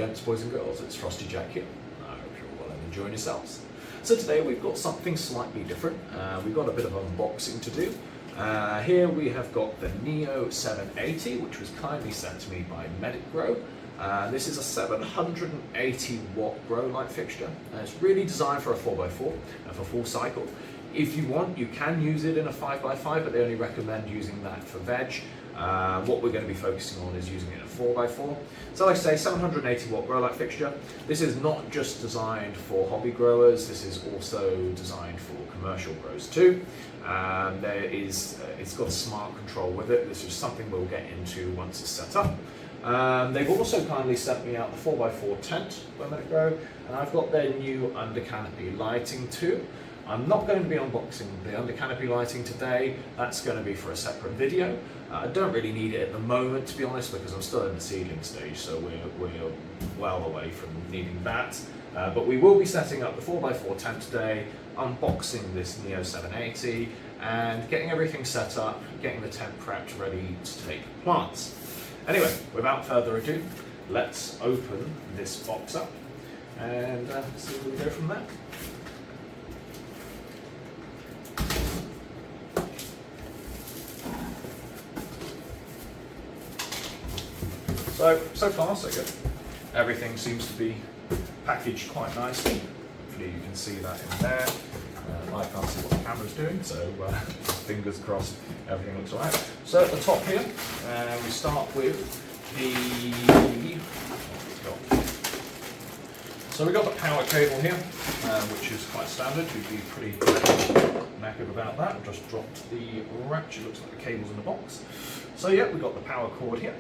gents, boys and girls, it's Frosty Jack here. I hope you're well and enjoying yourselves. So today we've got something slightly different. We've got a bit of unboxing to do. Here we have got the Neo 780, which was kindly sent to me by MedicGrow. This is a 780 watt grow light fixture. It's really designed for a 4x4 for full cycle. If you want, you can use it in a 5x5, but they only recommend using that for veg. What we're going to be focusing on is using it in a 4x4. So like I say, 780 watt grow light fixture. This is not just designed for hobby growers, this is also designed for commercial growers too. It's got smart control with it. This is something we'll get into once it's set up. They've also kindly sent me out the 4x4 tent by MedicGrow, and I've got their new under canopy lighting too. I'm not going to be unboxing the under canopy lighting today. That's going to be for a separate video. I don't really need it at the moment, to be honest, because I'm still in the seedling stage, so we're well away from needing that. But we will be setting up the 4x4 tent today, unboxing this Neo 780, and getting everything set up, getting the tent prepped, ready to take plants. Anyway, without further ado, let's open this box up and see where we go from there. So far so good. Everything seems to be packaged quite nicely. Hopefully you can see that in there. I can't see what the camera's doing, so fingers crossed everything looks alright. So at the top here, we start with So we got the power cable here, which is quite standard. We'd be pretty knackered about that. I've just dropped the ratchet. Looks like the cable's in the box. So yeah, we've got the power cord here.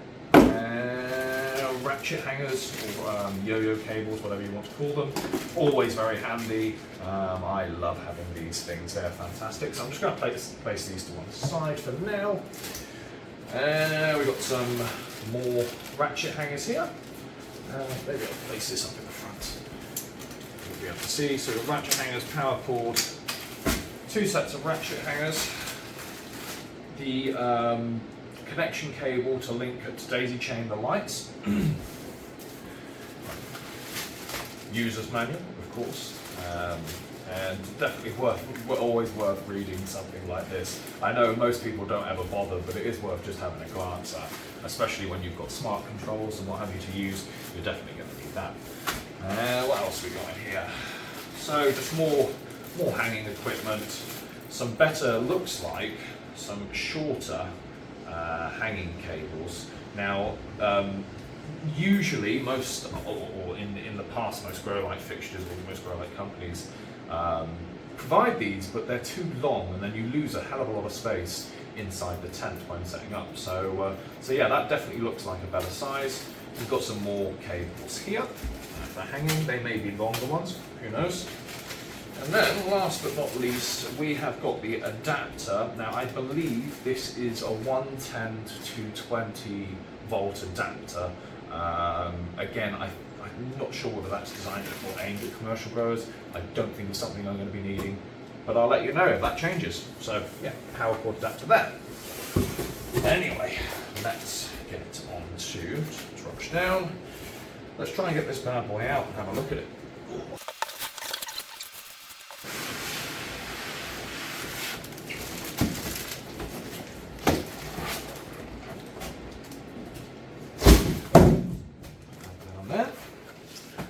Ratchet hangers or yo-yo cables, whatever you want to call them, always very handy. I love having these things, they're fantastic. So I'm just going to place these to one side for now. We've got some more ratchet hangers here. Maybe I'll place this up in the front. You'll be able to see. So ratchet hangers, power cord, two sets of ratchet hangers. The connection cable to link to daisy chain the lights. User's manual, of course, and definitely always worth reading something like this. I know most people don't ever bother, but it is worth just having a glance at, especially when you've got smart controls and what have you to use. You're definitely going to need that. What else we got in here? So just more hanging equipment. Some better, looks like, some shorter hanging cables. Now, usually most, or in the past, most grow light fixtures or most grow light companies provide these, but they're too long, and then you lose a hell of a lot of space inside the tent when setting up. So yeah, that definitely looks like a better size. We've got some more cables here for hanging. They may be longer ones, who knows. And then, last but not least, we have got the adapter. Now, I believe this is a 110 to 220 volt adapter. Again, I'm not sure whether that's designed or aimed at commercial growers. I don't think it's something I'm going to be needing, but I'll let you know if that changes. So, yeah, power cord adapter there. Anyway, let's get on to rush down. Let's try and get this bad boy out and have a look at it.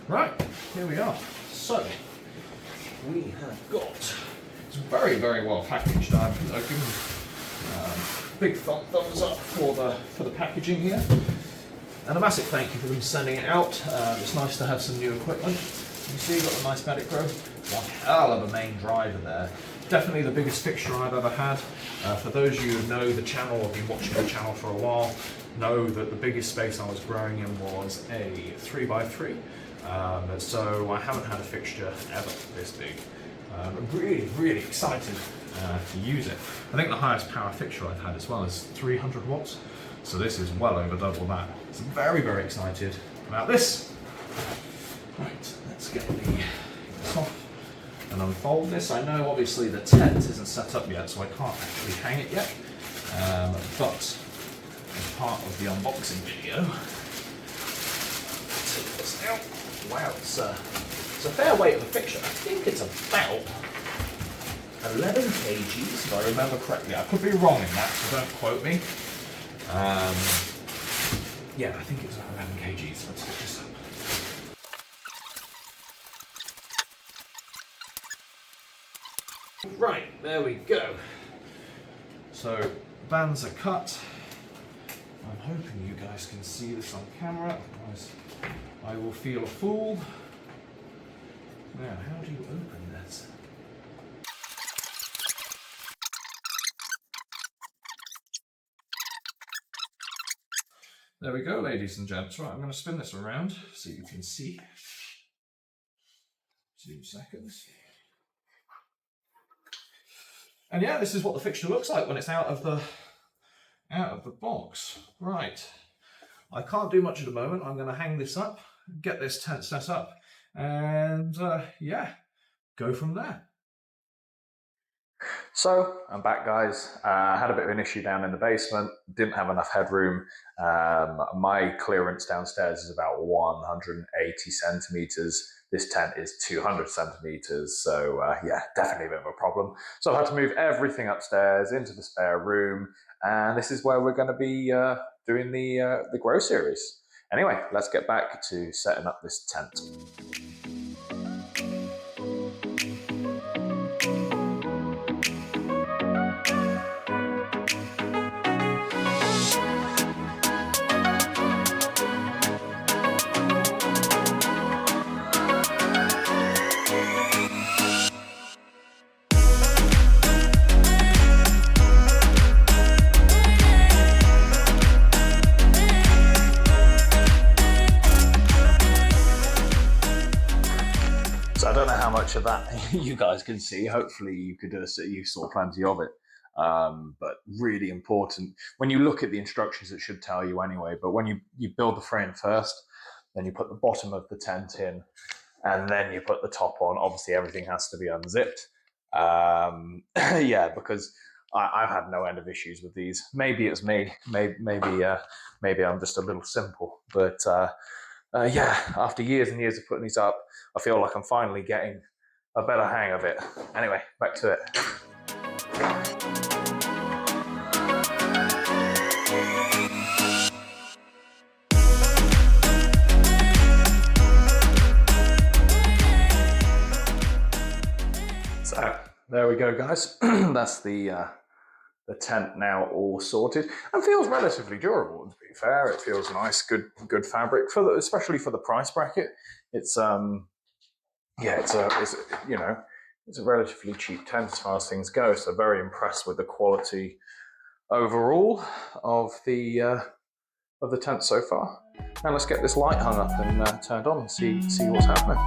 Right, here we are. So, we have got, it's very, very well packaged. I give big thumbs up for the packaging here. And a massive thank you for them sending it out. It's nice to have some new equipment. You see, got a nice MedicGrow. One hell of a main driver there. Definitely the biggest fixture I've ever had. For those of you who know the channel, or been watching the channel for a while, know that the biggest space I was growing in was a 3x3. So I haven't had a fixture ever this big. I'm really, really excited to use it. I think the highest power fixture I've had as well is 300 watts. So this is well over double that. So I'm very, very excited about this. Right, let's get this off and unfold this. I know obviously the tent isn't set up yet, so I can't actually hang it yet. But as part of the unboxing video, take this out. Wow, it's a fair weight of a fixture. I think it's about 11 kgs, if I remember correctly. I could be wrong in that, so don't quote me. Yeah, I think it's about 11 kgs. Let's pick this up. Right, there we go. So, bands are cut. I'm hoping you guys can see this on camera, otherwise I will feel a fool. Now, how do you open this? There we go, ladies and gents. Right, I'm going to spin this around so you can see. 2 seconds. And yeah, this is what the fixture looks like when it's out of the box. Right, I can't do much at the moment. I'm going to hang this up, get this tent set up, and yeah, go from there. So I'm back, guys. I had a bit of an issue down in the basement, didn't have enough headroom. My clearance downstairs is about 180 centimeters. This tent is 200 centimeters, so yeah, definitely a bit of a problem. So I had to move everything upstairs into the spare room, and this is where we're going to be doing the Grow series. Anyway, let's get back to setting up this tent. Of that you guys can see. Hopefully you could you saw plenty of it, but really important when you look at the instructions, it should tell you anyway, but when you build the frame first, then you put the bottom of the tent in, and then you put the top on. Obviously everything has to be unzipped. Yeah, because I've had no end of issues with these. Maybe it's me, maybe I'm just a little simple, but yeah, after years and years of putting these up, I feel like I'm finally getting a better hang of it. Anyway, back to it. So there we go, guys. That's the tent now all sorted, and feels relatively durable. To be fair, it feels nice, good fabric especially for the price bracket. It's yeah, it's you know, it's a relatively cheap tent as far as things go. So very impressed with the quality overall of the tent so far. Now let's get this light hung up and turned on and see what's happening.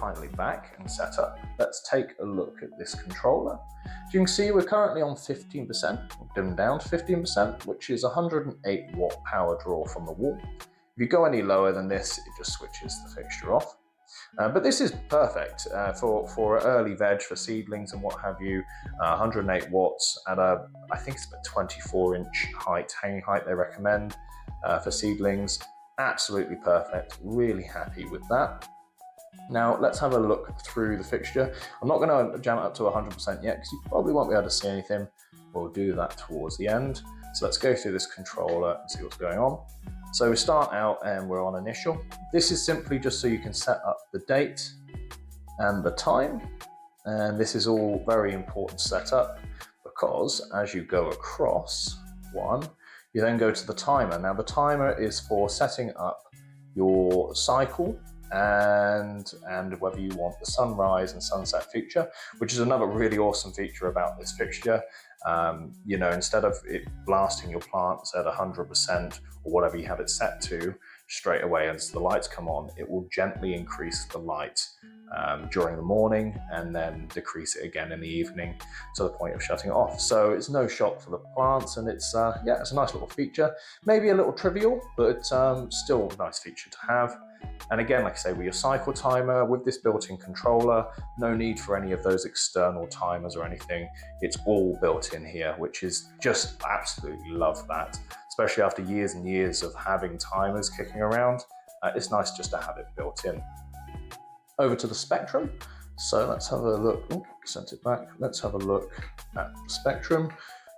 Finally back and set up. Let's take a look at this controller. As you can see, we're currently on 15%, dimmed down to 15%, which is 108 watt power draw from the wall. If you go any lower than this, it just switches the fixture off. But this is perfect for early veg, for seedlings and what have you. 108 watts at I think it's about 24-inch height, hanging height they recommend for seedlings. Absolutely perfect, really happy with that. Now let's have a look through the fixture. I'm not going to jam it up to 100% yet because you probably won't be able to see anything. We'll do that towards the end. So let's go through this controller and see what's going on. So we start out and we're on initial. This is simply just so you can set up the date and the time. And this is all very important setup because as you go across one, you then go to the timer. Now the timer is for setting up your cycle and whether you want the sunrise and sunset feature, which is another really awesome feature about this fixture. You know, instead of it blasting your plants at 100% or whatever you have it set to straight away as the lights come on, it will gently increase the light during the morning and then decrease it again in the evening to the point of shutting it off. So it's no shock for the plants, and it's yeah, it's a nice little feature. Maybe a little trivial, but still a nice feature to have. And again, like I say, with your cycle timer, with this built-in controller, no need for any of those external timers or anything. It's all built in here, which is just, absolutely love that. Especially after years and years of having timers kicking around, it's nice just to have it built in. Over to the spectrum. So let's have a look. Oh, sent it back. Let's have a look at the spectrum.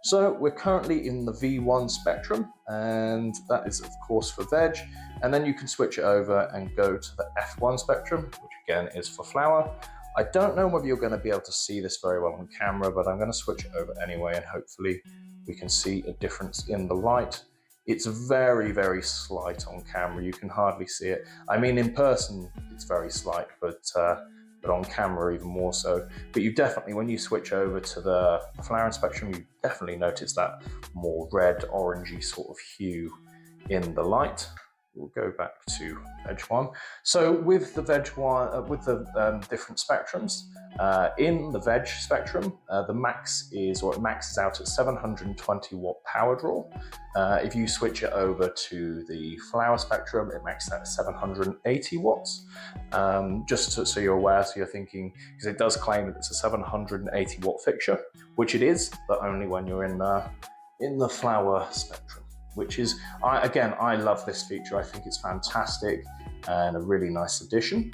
So we're currently in the V1 spectrum, and that is of course for veg. And then you can switch it over and go to the F1 spectrum, which again is for flower. I don't know whether you're going to be able to see this very well on camera, but I'm going to switch it over anyway, and hopefully we can see a difference in the light. It's very, very slight on camera. You can hardly see it. I mean, in person, it's very slight, but on camera even more so. But you definitely, when you switch over to the flowering spectrum, you definitely notice that more red, orangey sort of hue in the light. We'll go back to veg one. So with the veg one, with the different spectrums, in the veg spectrum, the max is, or it maxes out at 720 watt power draw. If you switch it over to the flower spectrum, it maxes out at 780 watts. Just so you're aware, so you're thinking, because it does claim that it's a 780 watt fixture, which it is, but only when you're in the flower spectrum. Which is, again, I love this feature. I think it's fantastic and a really nice addition.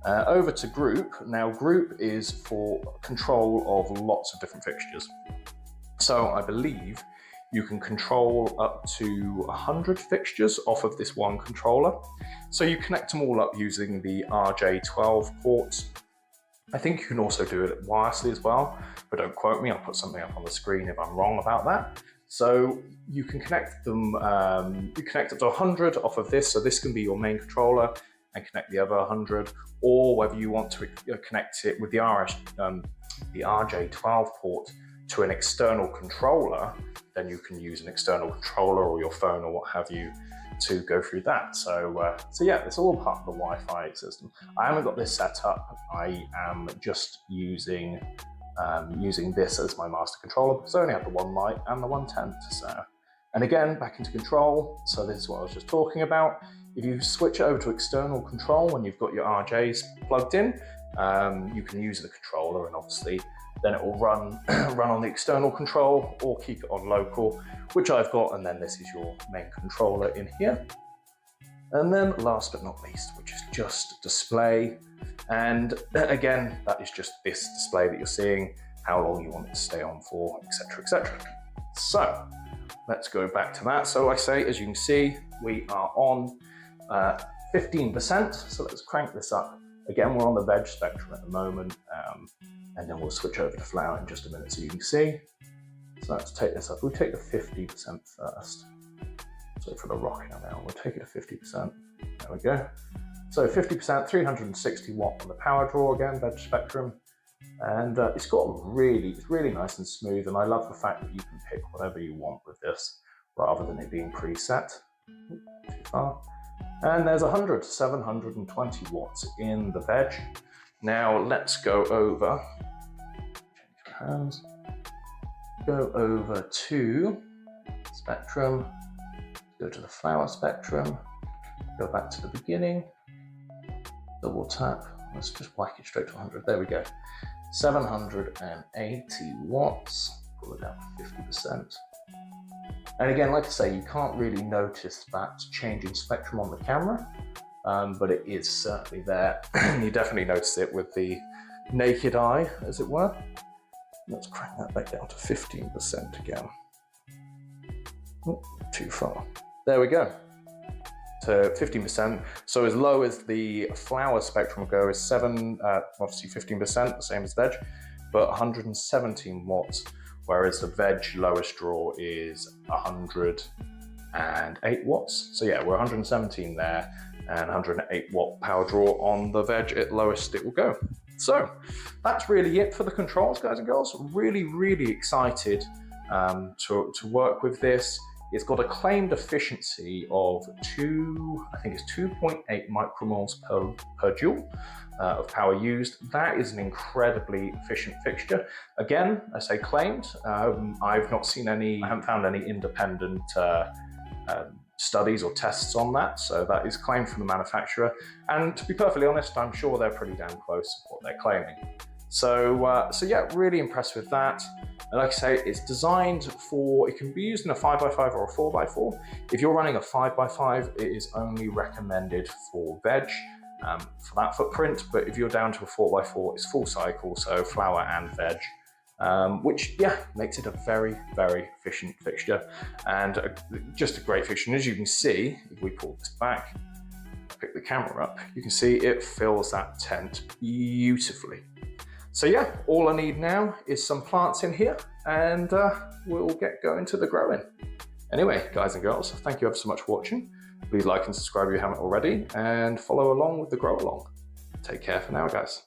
Over to group. Now, group is for control of lots of different fixtures. So I believe you can control up to 100 fixtures off of this one controller. So you connect them all up using the RJ12 ports. I think you can also do it wirelessly as well, but don't quote me. I'll put something up on the screen if I'm wrong about that. So you can connect them, you connect up to 100 off of this, so this can be your main controller and connect the other 100, or whether you want to connect it with the RJ12 port to an external controller, then you can use an external controller or your phone or what have you to go through that. So yeah, it's all part of the Wi-Fi system. I haven't got this set up. I am just using this as my master controller because I only have the one light and the 110. So, and again, back into control. So this is what I was just talking about. If you switch over to external control when you've got your RJs plugged in, you can use the controller, and obviously then it will run on the external control or keep it on local, which I've got. And then this is your main controller in here. And then last but not least, which is just display. And again, that is just this display that you're seeing, how long you want it to stay on for, etc., etc. So let's go back to that. So like I say, as you can see, we are on 15%. So let's crank this up. Again, we're on the veg spectrum at the moment, and then we'll switch over to flower in just a minute so you can see. So let's take this up. We'll take the 50% first. So for the rocking now, we'll take it to 50%. There we go. So 50%, 360 watt on the power draw again, veg spectrum. And it's really nice and smooth. And I love the fact that you can pick whatever you want with this rather than it being preset. Too far. And there's 720 watts in the veg. Now let's go over, change hands, go over to spectrum, go to the flower spectrum, go back to the beginning, double tap, let's just whack it straight to 100, there we go. 780 watts, pull it down to 50%. And again, like I say, you can't really notice that changing spectrum on the camera, but it is certainly there. You definitely notice it with the naked eye, as it were. Let's crank that back down to 15% again. Oh, too far. There we go. To 15%. So as low as the flower spectrum will go is obviously 15%, the same as veg, but 117 watts. Whereas the veg lowest draw is 108 watts. So yeah, we're 117 there and 108 watt power draw on the veg at lowest it will go. So that's really it for the controls, guys and girls. Really, really excited to work with this. It's got a claimed efficiency of 2.8 micromoles per joule of power used. That is an incredibly efficient fixture. Again, I say claimed. I've not seen any, I haven't found any independent studies or tests on that, so that is claimed from the manufacturer. And to be perfectly honest, I'm sure they're pretty damn close to what they're claiming. So yeah, really impressed with that. And like I say, it's designed for, it can be used in a 5x5 or a 4x4. If you're running a 5x5, it is only recommended for veg, for that footprint. But if you're down to a 4x4, it's full cycle, so flower and veg. Which, yeah, makes it a very, very efficient fixture and just a great fixture. And as you can see, if we pull this back, pick the camera up, you can see it fills that tent beautifully. So yeah, all I need now is some plants in here and we'll get going to the growing. Anyway, guys and girls, thank you ever so much for watching. Please like and subscribe if you haven't already and follow along with the grow along. Take care for now, guys.